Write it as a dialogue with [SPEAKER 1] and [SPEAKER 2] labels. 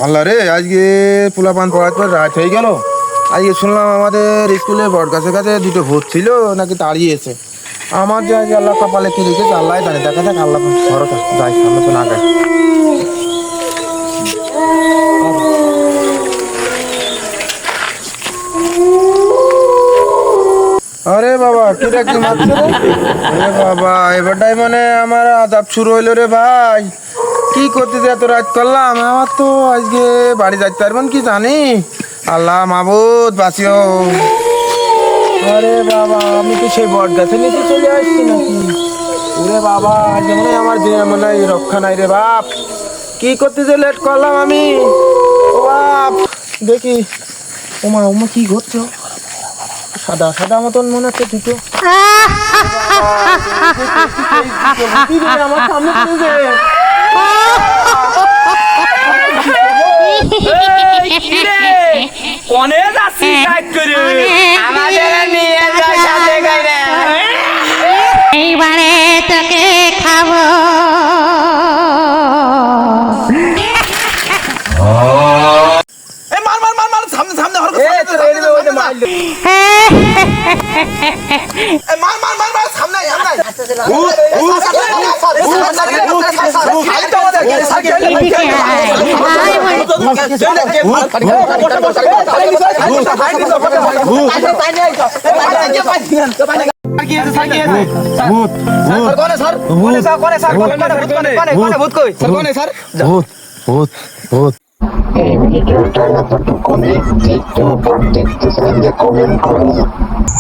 [SPEAKER 1] আল্লাহ রে, আজকে পোলাপান পড়ার পর রাত হয়ে গেল। আজকে শুনলাম আমাদের স্কুলে বট গাছের কাছে দুটো ভূত ছিল নাকি তাড়িয়েছে। আমার যে আজকে আল্লাহ কপালে কি রেখেছে আল্লাহ জানে। দেখা যাক, আল্লাহ ভরসা, যাই সামনে তো না গায়। আরে বাবা, কি ডাকি মারছে রে? আরে বাবা, এবারটাই মানে আমার আজাব শুরু হইলো রে ভাই। কি করতে যে এত রাত করলাম? আমার তো আজকে বাড়ি যাইতে পারবেন কি জানি। আল্লাহ মাবুদ বাঁচিও। আরে বাবা, আমি তো সেই বট গাছের নিচে চলে আসছি নাকি? ওরে বাবা, আজকে মনে হয় আমার যে মনে হয় রক্ষা নাই রে বাপ। কি করতে যে লেট করলাম আমি? ও বাপ, দেখি। ওমা ওমা, কি ঘটছে? সাদা সাদা মতন মনে হচ্ছে দুটো। আমার সামনে পড়েছে।
[SPEAKER 2] কোনে যাচ্ছিস সাইড করে?
[SPEAKER 3] আমাদের নিয়ে যা সাথে করে এইবারে তোকে খাবো।
[SPEAKER 1] মার মার মার মার, সামনে সামনে মার মার মার মার, সামনে সামনে।
[SPEAKER 4] এই ভিডিওটা এতটুকুনি। দেখতে দেখতে কমেন্ট করুন।